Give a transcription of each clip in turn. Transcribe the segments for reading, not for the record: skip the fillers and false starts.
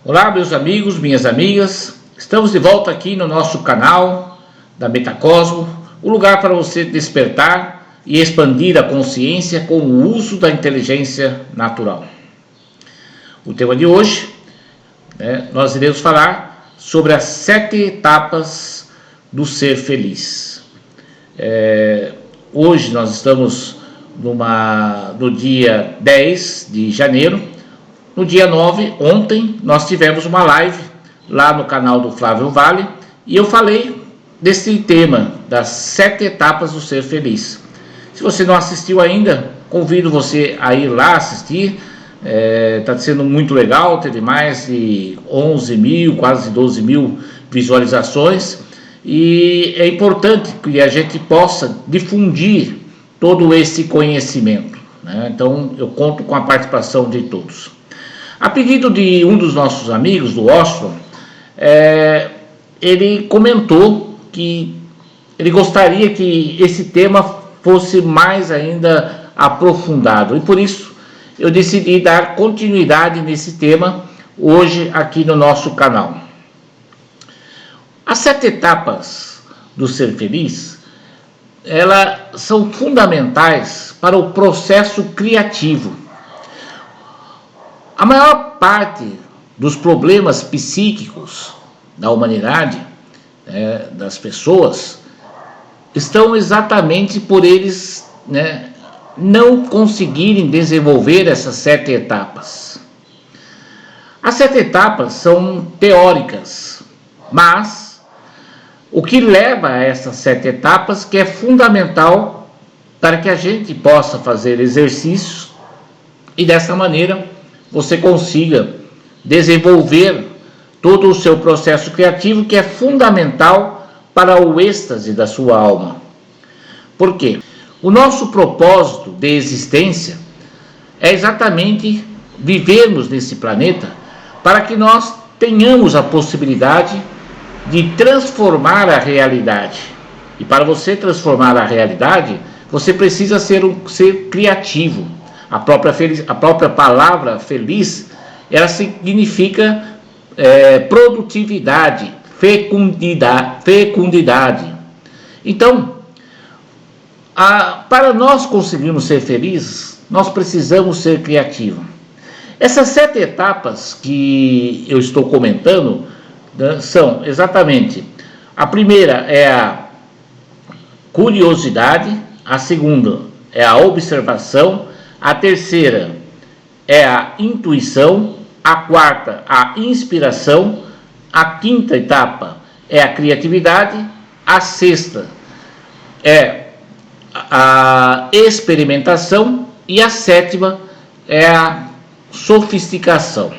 Olá, meus amigos, minhas amigas, estamos de volta aqui no nosso canal da Metacosmo, o lugar para você despertar e expandir a consciência com o uso da inteligência natural. O tema de hoje, nós iremos falar sobre as 7 etapas do ser feliz. Hoje nós estamos no dia 10 de janeiro. No dia 9, ontem, nós tivemos uma live lá no canal do Flávio Vale e eu falei desse tema, das 7 etapas do ser feliz. Se você não assistiu ainda, convido você a ir lá assistir. Está sendo muito legal, teve mais de 11 mil, quase 12 mil visualizações, e é importante que a gente possa difundir todo esse conhecimento, né? Então eu conto com a participação de todos. A pedido de um dos nossos amigos, do Oslo, ele comentou que ele gostaria que esse tema fosse mais ainda aprofundado, e por isso eu decidi dar continuidade nesse tema hoje aqui no nosso canal. As 7 etapas do ser feliz, elas são fundamentais para o processo criativo. A maior parte dos problemas psíquicos da humanidade, das pessoas, estão exatamente por eles não conseguirem desenvolver essas 7 etapas. As 7 etapas são teóricas, mas o que leva a essas 7 etapas que é fundamental para que a gente possa fazer exercícios e dessa maneira você consiga desenvolver todo o seu processo criativo, que é fundamental para o êxtase da sua alma. Por quê? O nosso propósito de existência é exatamente vivermos nesse planeta para que nós tenhamos a possibilidade de transformar a realidade. E para você transformar a realidade, você precisa ser um ser criativo. A própria palavra feliz, ela significa produtividade, fecundidade. Então, para nós conseguirmos ser felizes, nós precisamos ser criativos. Essas 7 etapas que eu estou comentando, são exatamente: a primeira é a curiosidade, a segunda é a observação, a terceira é a intuição, a quarta a inspiração, a quinta etapa é a criatividade, a sexta é a experimentação e a sétima é a sofisticação.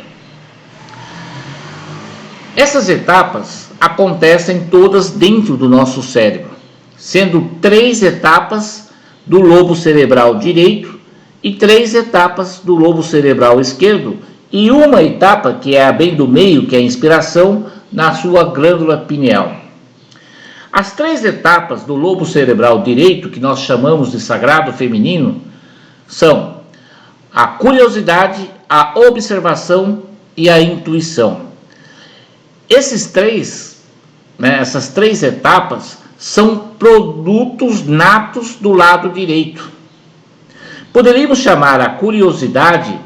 Essas etapas acontecem todas dentro do nosso cérebro, sendo 3 etapas do lobo cerebral direito e 3 etapas do lobo cerebral esquerdo e uma etapa que é a bem do meio, que é a inspiração, na sua glândula pineal. As 3 etapas do lobo cerebral direito, que nós chamamos de sagrado feminino, são a curiosidade, a observação e a intuição. Essas 3 etapas são produtos natos do lado direito. Poderíamos chamar a curiosidade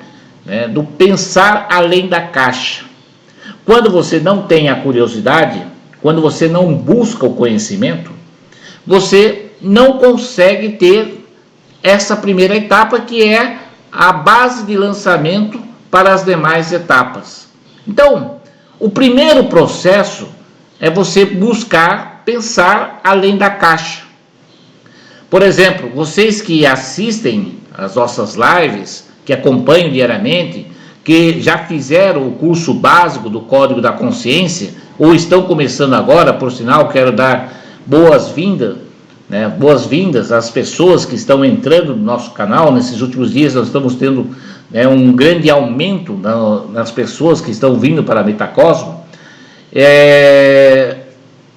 do pensar além da caixa. Quando você não tem a curiosidade, quando você não busca o conhecimento, você não consegue ter essa primeira etapa, que é a base de lançamento para as demais etapas. Então, o primeiro processo é você buscar pensar além da caixa. Por exemplo, vocês que assistem as nossas lives, que acompanham diariamente, que já fizeram o curso básico do Código da Consciência, ou estão começando agora, por sinal, quero dar boas-vindas às pessoas que estão entrando no nosso canal. Nesses últimos dias nós estamos tendo um grande aumento nas pessoas que estão vindo para a Metacosmo.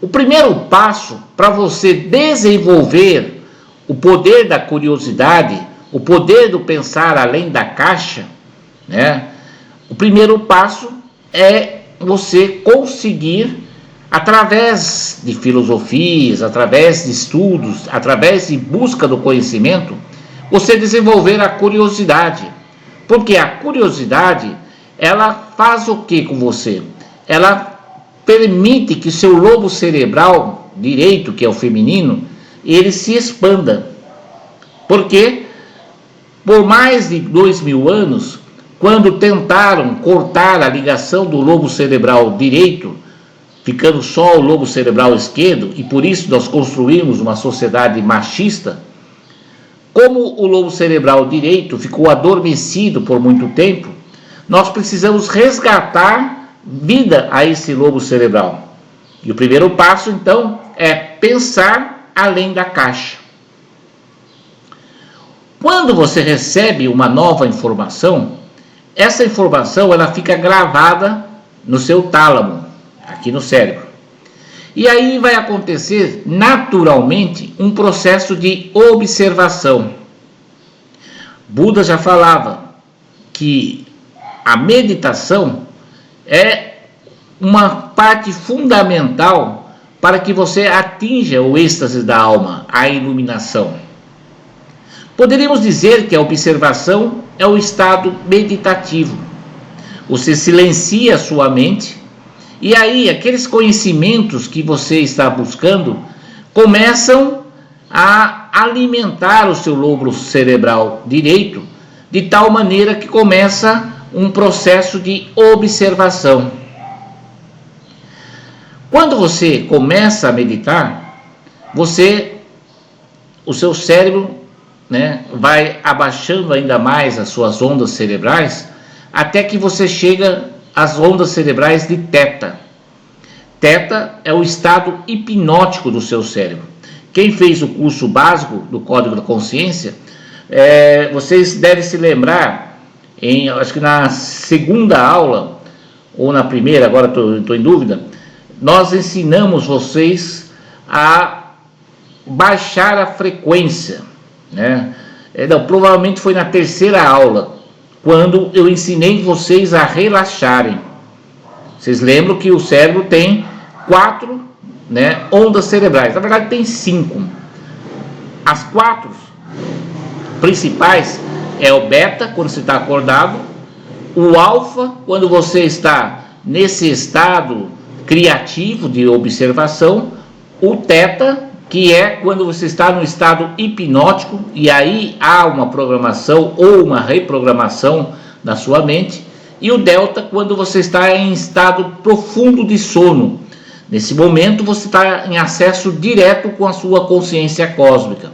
O primeiro passo para você desenvolver o poder da curiosidade, o poder do pensar além da caixa, o primeiro passo é você conseguir, através de filosofias, através de estudos, através de busca do conhecimento, você desenvolver a curiosidade. Porque a curiosidade, ela faz o que com você? Ela permite que o seu lobo cerebral direito, que é o feminino, ele se expanda. Porque por mais de 2000 anos, quando tentaram cortar a ligação do lobo cerebral direito, ficando só o lobo cerebral esquerdo, e por isso nós construímos uma sociedade machista, como o lobo cerebral direito ficou adormecido por muito tempo, nós precisamos resgatar vida a esse lobo cerebral. E o primeiro passo, então, é pensar além da caixa. Quando você recebe uma nova informação, essa informação ela fica gravada no seu tálamo, aqui no cérebro. E aí vai acontecer naturalmente um processo de observação. Buda já falava que a meditação é uma parte fundamental para que você atinja o êxtase da alma, a iluminação. Poderíamos dizer que a observação é o estado meditativo. Você silencia a sua mente e aí aqueles conhecimentos que você está buscando começam a alimentar o seu lobo cerebral direito, de tal maneira que começa um processo de observação. Quando você começa a meditar, o seu cérebro, vai abaixando ainda mais as suas ondas cerebrais, até que você chega às ondas cerebrais de teta. Teta é o estado hipnótico do seu cérebro. Quem fez o curso básico do Código da Consciência, vocês devem se lembrar, acho que na segunda aula, ou na primeira, agora estou em dúvida, nós ensinamos vocês a baixar a frequência. Não, provavelmente foi na terceira aula, quando eu ensinei vocês a relaxarem. Vocês lembram que o cérebro tem 4 ondas cerebrais, na verdade tem 5. As 4 principais é o beta, quando você está acordado, o alfa, quando você está nesse estado criativo de observação, o teta, que é quando você está no estado hipnótico, e aí há uma programação ou uma reprogramação da sua mente, e o delta, quando você está em estado profundo de sono. Nesse momento você está em acesso direto com a sua consciência cósmica,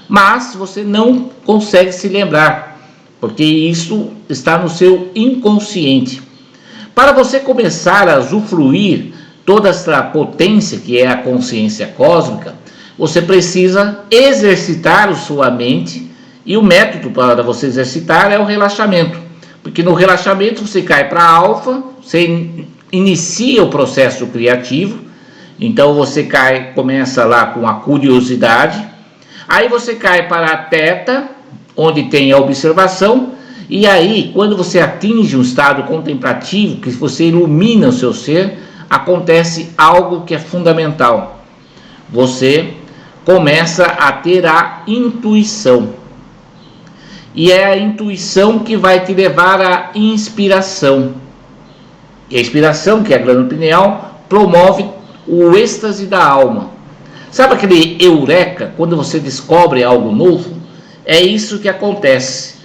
mas você não consegue se lembrar, porque isso está no seu inconsciente. Para você começar a usufruir toda essa potência que é a consciência cósmica, você precisa exercitar a sua mente, e o método para você exercitar é o relaxamento, porque no relaxamento você cai para alfa, você inicia o processo criativo, então você começa lá com a curiosidade, aí você cai para a teta, onde tem a observação, e aí quando você atinge um estado contemplativo, que você ilumina o seu ser, acontece algo que é fundamental. Você começa a ter a intuição. E é a intuição que vai te levar à inspiração. E a inspiração, que é a glândula pineal, promove o êxtase da alma. Sabe aquele eureka, quando você descobre algo novo? É isso que acontece.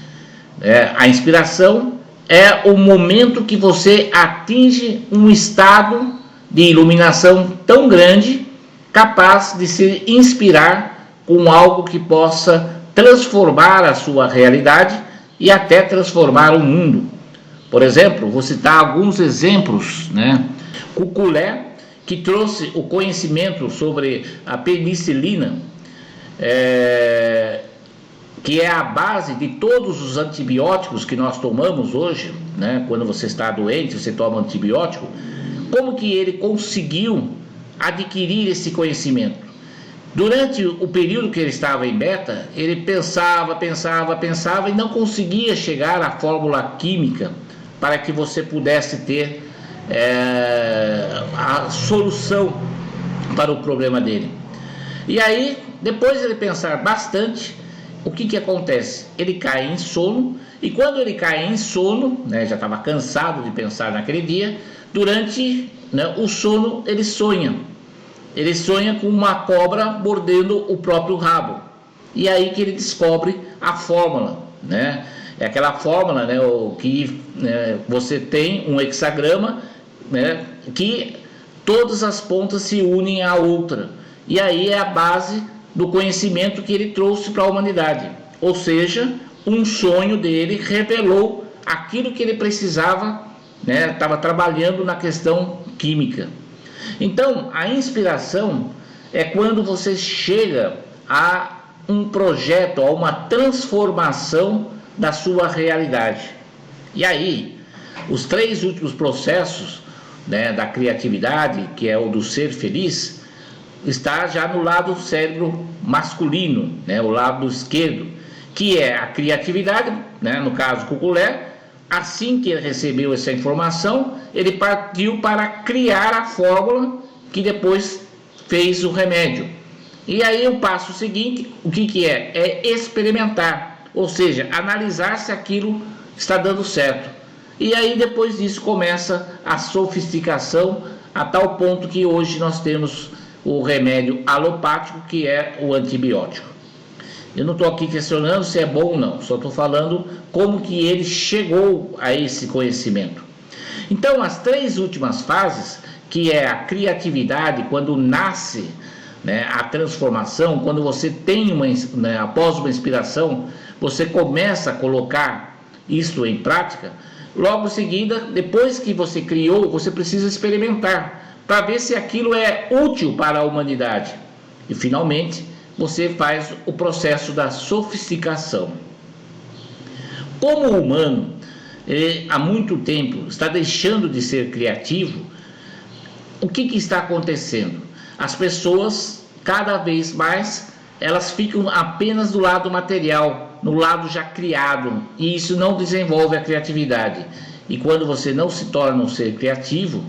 A inspiração é o momento que você atinge um estado de iluminação tão grande, capaz de se inspirar com algo que possa transformar a sua realidade e até transformar o mundo. Por exemplo, vou citar alguns exemplos, Kekulé, que trouxe o conhecimento sobre a penicilina, que é a base de todos os antibióticos que nós tomamos hoje, quando você está doente, você toma antibiótico. Como que ele conseguiu adquirir esse conhecimento? Durante o período que ele estava em beta, ele pensava e não conseguia chegar à fórmula química para que você pudesse ter a solução para o problema dele. E aí, depois de ele pensar bastante, o que acontece? Ele cai em sono, e quando ele cai em sono, né, já estava cansado de pensar naquele dia, durante, né, o sono ele sonha com uma cobra mordendo o próprio rabo, e aí que ele descobre a fórmula, né? É aquela fórmula, né, que, né, você tem um hexagrama, né, que todas as pontas se unem à outra, e aí é a base do conhecimento que ele trouxe para a humanidade. Ou seja, um sonho dele revelou aquilo que ele precisava, né? Estava trabalhando na questão química. Então, a inspiração é quando você chega a um projeto, a uma transformação da sua realidade. E aí, os 3 últimos processos, né, da criatividade, que é o do ser feliz, está já no lado do cérebro masculino, né, o lado esquerdo, que é a criatividade, né, no caso Cuculé. Assim que ele recebeu essa informação, ele partiu para criar a fórmula que depois fez o remédio. E aí o passo seguinte, o que é? É experimentar, ou seja, analisar se aquilo está dando certo. E aí depois disso começa a sofisticação, a tal ponto que hoje nós temos o remédio alopático, que é o antibiótico. Eu não estou aqui questionando se é bom ou não, só estou falando como que ele chegou a esse conhecimento. Então, as 3 últimas fases, que é a criatividade, quando nasce, né, a transformação, quando você tem né, após uma inspiração, você começa a colocar isto em prática. Logo em seguida, depois que você criou, você precisa experimentar para ver se aquilo é útil para a humanidade. E finalmente, você faz o processo da sofisticação. Como o humano, há muito tempo, está deixando de ser criativo, o que está acontecendo? As pessoas, cada vez mais, elas ficam apenas do lado material, no lado já criado, e isso não desenvolve a criatividade. E quando você não se torna um ser criativo,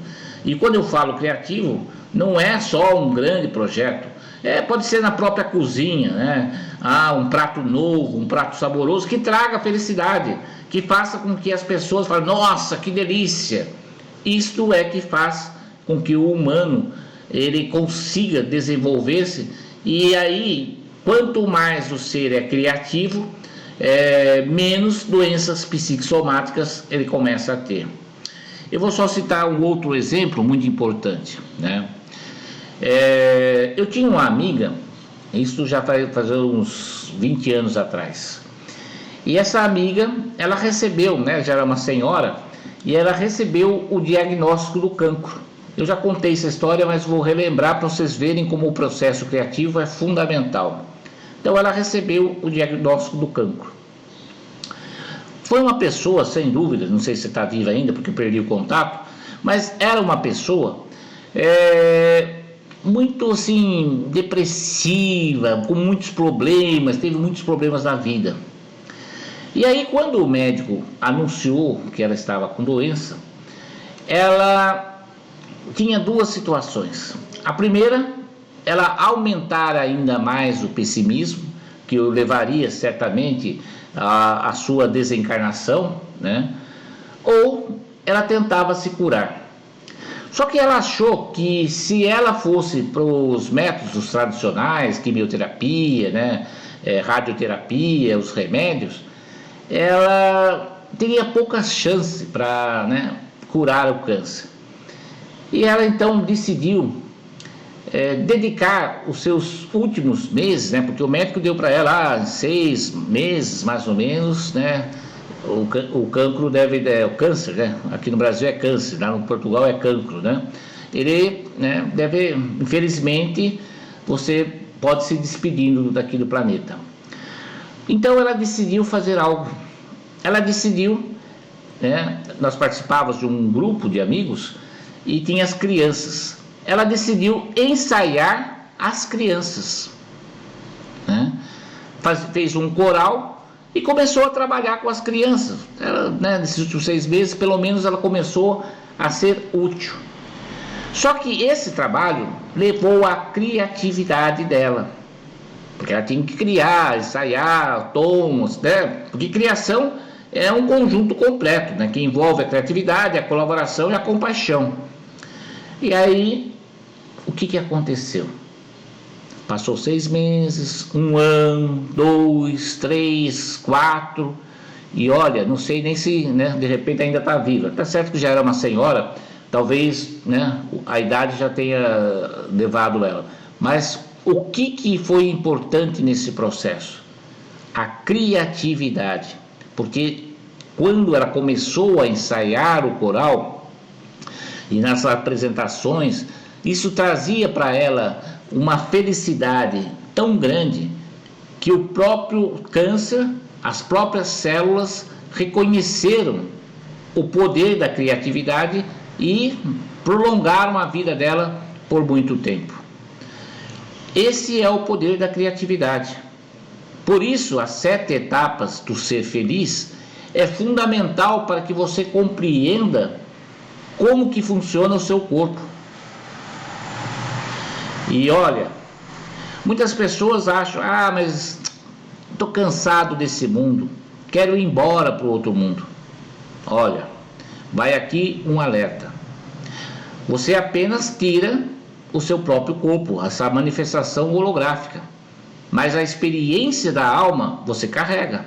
e quando eu falo criativo, não é só um grande projeto, pode ser na própria cozinha, né? Um prato novo, um prato saboroso que traga felicidade, que faça com que as pessoas falem, nossa, que delícia. Isto é que faz com que o humano ele consiga desenvolver-se, e aí quanto mais o ser é criativo, menos doenças psicossomáticas ele começa a ter. Eu vou só citar um outro exemplo muito importante, né? Eu tinha uma amiga, isso já faz uns 20 anos atrás, e essa amiga, ela recebeu, né, já era uma senhora, e ela recebeu o diagnóstico do cancro. Eu já contei essa história, mas vou relembrar para vocês verem como o processo criativo é fundamental. Então ela recebeu o diagnóstico do cancro. Foi uma pessoa, sem dúvida, não sei se está viva ainda, porque eu perdi o contato, mas era uma pessoa muito assim, depressiva, com muitos problemas, teve muitos problemas na vida. E aí quando o médico anunciou que ela estava com doença, ela tinha 2 situações. A primeira, ela aumentar ainda mais o pessimismo, que o levaria certamente a sua desencarnação, né? Ou ela tentava se curar. Só que ela achou que se ela fosse para os métodos tradicionais, quimioterapia, né, radioterapia, os remédios, ela teria poucas chances para, né, curar o câncer. E ela então decidiu dedicar os seus últimos meses, né, porque o médico deu para ela 6 meses mais ou menos, né, o cancro o câncer, né, aqui no Brasil é câncer, lá no Portugal é cancro, né, ele, né, deve, infelizmente, você pode se despedindo daqui do planeta. Então ela decidiu fazer algo, ela decidiu, né, nós participávamos de um grupo de amigos e tinha as crianças. Ela decidiu ensaiar as crianças, né? Fez um coral e começou a trabalhar com as crianças. Ela, né, nesses últimos 6 meses, pelo menos ela começou a ser útil. Só que esse trabalho levou à criatividade dela, porque ela tinha que criar, ensaiar, tons, né? Porque criação é um conjunto completo, né? Que envolve a criatividade, a colaboração e a compaixão. E aí, o que aconteceu? Passou 6 meses, 1 ano, 2, 3, 4, e olha, não sei nem se, né, de repente ainda está viva. Tá certo que já era uma senhora, talvez, né, a idade já tenha levado ela. Mas o que foi importante nesse processo? A criatividade. Porque quando ela começou a ensaiar o coral, e nas apresentações, isso trazia para ela uma felicidade tão grande que o próprio câncer, as próprias células reconheceram o poder da criatividade e prolongaram a vida dela por muito tempo. Esse é o poder da criatividade. Por isso, as 7 etapas do ser feliz é fundamental para que você compreenda como que funciona o seu corpo. E olha, muitas pessoas acham, mas estou cansado desse mundo, quero ir embora para o outro mundo. Olha, vai aqui um alerta. Você apenas tira o seu próprio corpo, essa manifestação holográfica, mas a experiência da alma você carrega.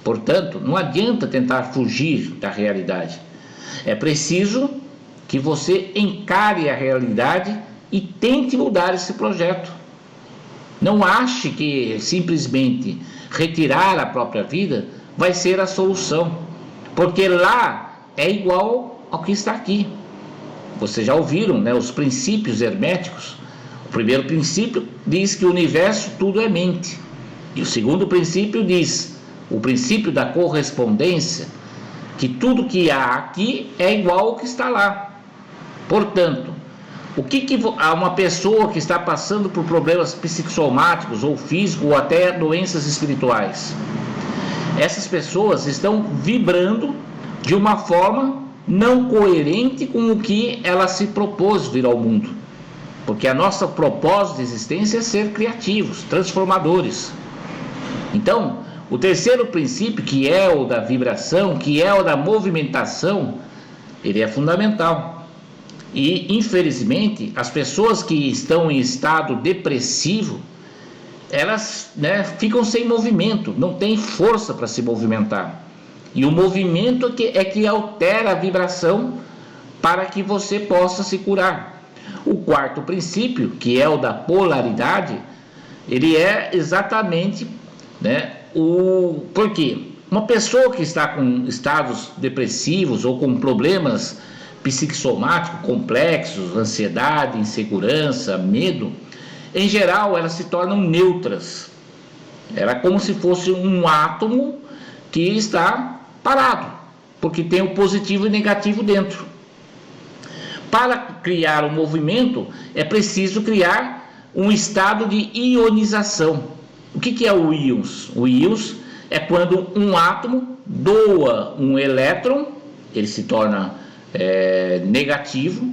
Portanto, não adianta tentar fugir da realidade. É preciso que você encare a realidade e tente mudar esse projeto. Não ache que simplesmente retirar a própria vida vai ser a solução, porque lá é igual ao que está aqui. Vocês já ouviram, né, os princípios herméticos. O primeiro princípio diz que o universo tudo é mente. E o segundo princípio diz, o princípio da correspondência, que tudo que há aqui é igual ao que está lá. Portanto, o que uma pessoa que está passando por problemas psicossomáticos ou físicos ou até doenças espirituais, essas pessoas estão vibrando de uma forma não coerente com o que ela se propôs vir ao mundo, porque a nossa propósito de existência é ser criativos, transformadores. Então, o terceiro princípio, que é o da vibração, que é o da movimentação, ele é fundamental. E, infelizmente, as pessoas que estão em estado depressivo, elas, né, ficam sem movimento, não tem força para se movimentar. E o movimento é que altera a vibração para que você possa se curar. O quarto princípio, que é o da polaridade, ele é exatamente, né, por quê? Uma pessoa que está com estados depressivos ou com problemas psicossomáticos complexos, ansiedade, insegurança, medo, em geral elas se tornam neutras. Ela é como se fosse um átomo que está parado, porque tem o positivo e negativo dentro. Para criar um movimento é preciso criar um estado de ionização. O que é o íons? O íons é quando um átomo doa um elétron, ele se torna negativo.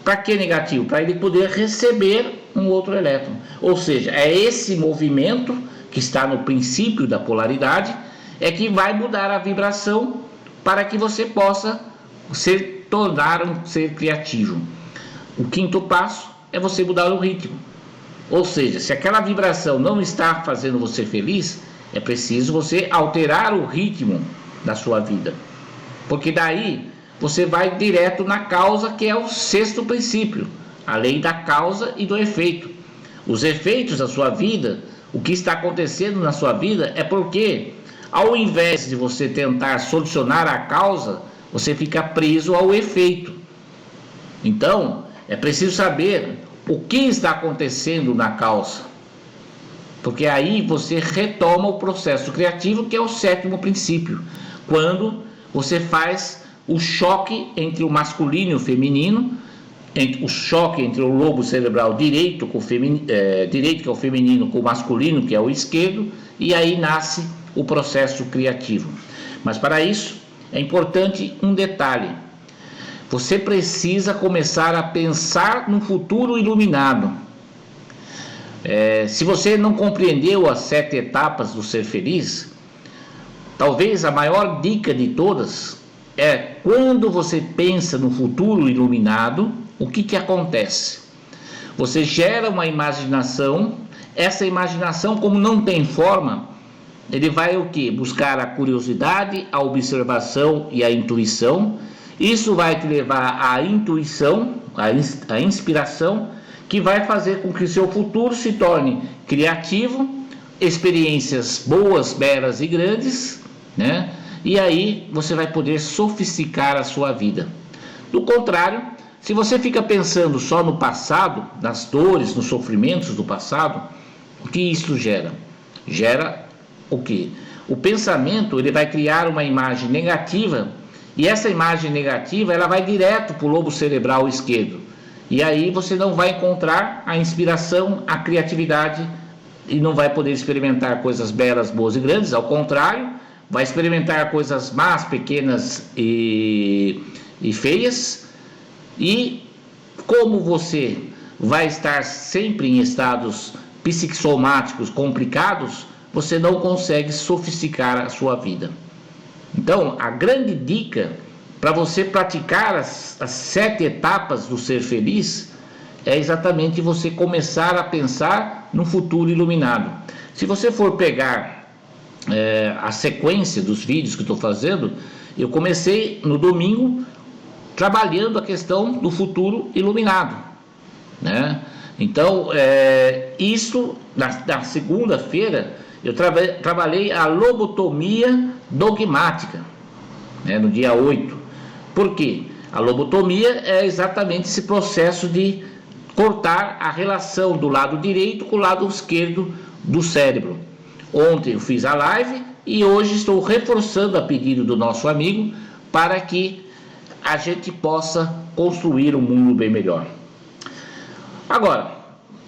Para que negativo? Para ele poder receber um outro elétron. Ou seja, é esse movimento que está no princípio da polaridade é que vai mudar a vibração para que você possa tornar um ser criativo. O quinto passo é você mudar o ritmo. Ou seja, se aquela vibração não está fazendo você feliz, é preciso você alterar o ritmo da sua vida. Porque daí você vai direto na causa, que é o sexto princípio, a lei da causa e do efeito. Os efeitos da sua vida, o que está acontecendo na sua vida é porque, ao invés de você tentar solucionar a causa, você fica preso ao efeito. Então, é preciso saber o que está acontecendo na causa, porque aí você retoma o processo criativo, que é o sétimo princípio, quando você faz o choque entre o masculino e o feminino, o choque entre o lobo cerebral direito, direito, que é o feminino, com o masculino, que é o esquerdo, e aí nasce o processo criativo. Mas para isso é importante um detalhe: Você precisa começar a pensar no futuro iluminado. Se você não compreendeu as 7 etapas do ser feliz, talvez a maior dica de todas é: quando você pensa no futuro iluminado, o que acontece? Você gera uma imaginação. Essa imaginação, como não tem forma, ele vai o quê? Buscar a curiosidade, a observação e a intuição. Isso vai te levar à intuição, à inspiração, que vai fazer com que o seu futuro se torne criativo, experiências boas, belas e grandes, né? E aí você vai poder sofisticar a sua vida. Do contrário, se você fica pensando só no passado, nas dores, nos sofrimentos do passado, o que isso gera? Gera o quê? O pensamento, ele vai criar uma imagem negativa, e essa imagem negativa, ela vai direto para o lobo cerebral esquerdo. E aí você não vai encontrar a inspiração, a criatividade, e não vai poder experimentar coisas belas, boas e grandes. Ao contrário, vai experimentar coisas más, pequenas e feias. E como você vai estar sempre em estados psicossomáticos complicados, você não consegue sofisticar a sua vida. Então, a grande dica para você praticar as 7 etapas do ser feliz é exatamente você começar a pensar no futuro iluminado. Se você for pegar a sequência dos vídeos que estou fazendo, eu comecei no domingo trabalhando a questão do futuro iluminado, né? Então, isso na segunda-feira eu trabalhei a lobotomia dogmática, né, no dia 8. Por quê? A lobotomia é exatamente esse processo de cortar a relação do lado direito com o lado esquerdo do cérebro. Ontem eu fiz a live e hoje estou reforçando a pedido do nosso amigo para que a gente possa construir um mundo bem melhor. Agora,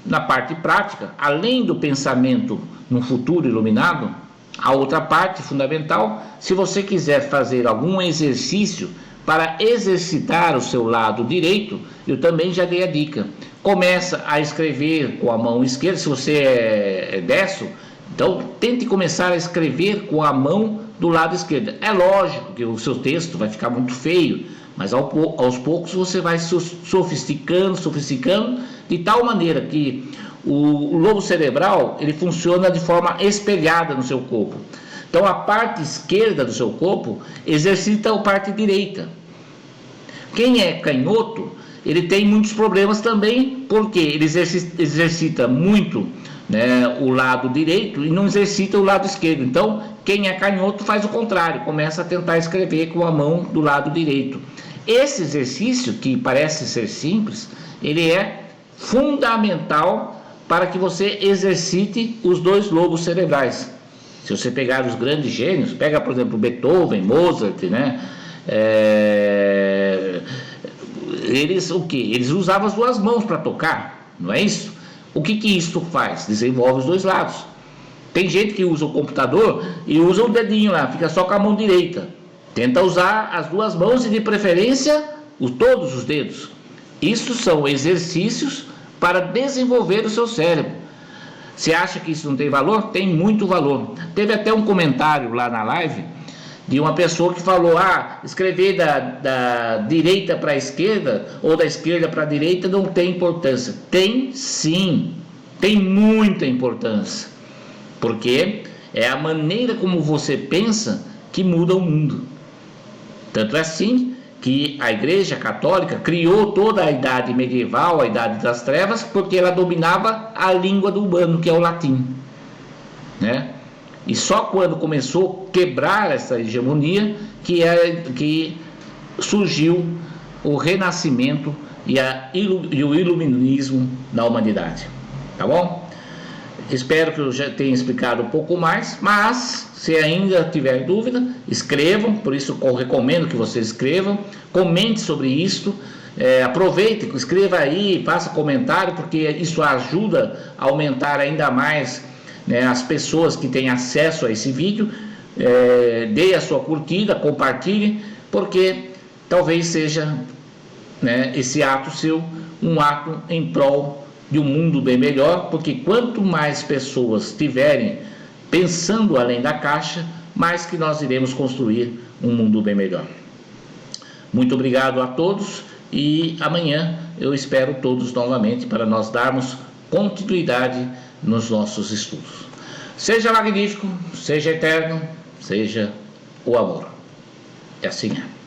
na parte prática, além do pensamento no futuro iluminado, a outra parte fundamental, se você quiser fazer algum exercício para exercitar o seu lado direito, eu também já dei a dica. Começa a escrever com a mão esquerda. Se você é destro, então tente começar a escrever com a mão do lado esquerdo. É lógico que o seu texto vai ficar muito feio, mas aos poucos você vai sofisticando, de tal maneira que o lobo cerebral, ele funciona de forma espelhada no seu corpo. Então a parte esquerda do seu corpo exercita a parte direita. Quem é canhoto, ele tem muitos problemas também, porque ele exercita muito, né, o lado direito e não exercita o lado esquerdo. Então quem é canhoto faz o contrário, começa a tentar escrever com a mão do lado direito. Esse exercício, que parece ser simples, ele é fundamental para que você exercite os 2 lobos cerebrais. Se você pegar os grandes gênios, pega por exemplo Beethoven, Mozart, né? Eles o que? Eles usavam as 2 mãos para tocar, não é isso? O que isso faz? Desenvolve os 2 lados. Tem gente que usa o computador e usa o dedinho lá, fica só com a mão direita. Tenta usar as 2 mãos e de preferência todos os dedos. Isso são exercícios para desenvolver o seu cérebro. Você acha que isso não tem valor? Tem muito valor. Teve até um comentário lá na live de uma pessoa que falou: escrever da direita para a esquerda ou da esquerda para a direita não tem importância. Tem sim, tem muita importância, porque é a maneira como você pensa que muda o mundo. Tanto é assim que a Igreja Católica criou toda a idade medieval, a idade das trevas, porque ela dominava a língua do humano, que é o latim, né? E só quando começou a quebrar essa hegemonia que surgiu o renascimento e o iluminismo na humanidade. Tá bom? Espero que eu já tenha explicado um pouco mais, mas se ainda tiver dúvida, escrevam. Por isso eu recomendo que vocês escrevam, comente sobre isto, aproveite, escreva aí, faça comentário, porque isso ajuda a aumentar ainda mais, né, as pessoas que têm acesso a esse vídeo. Dê a sua curtida, compartilhe, porque talvez seja né, esse ato seu, um ato em prol de um mundo bem melhor, porque quanto mais pessoas tiverem pensando além da caixa, mais que nós iremos construir um mundo bem melhor. Muito obrigado a todos e amanhã eu espero todos novamente para nós darmos continuidade nos nossos estudos. Seja magnífico, seja eterno, seja o amor. E assim é.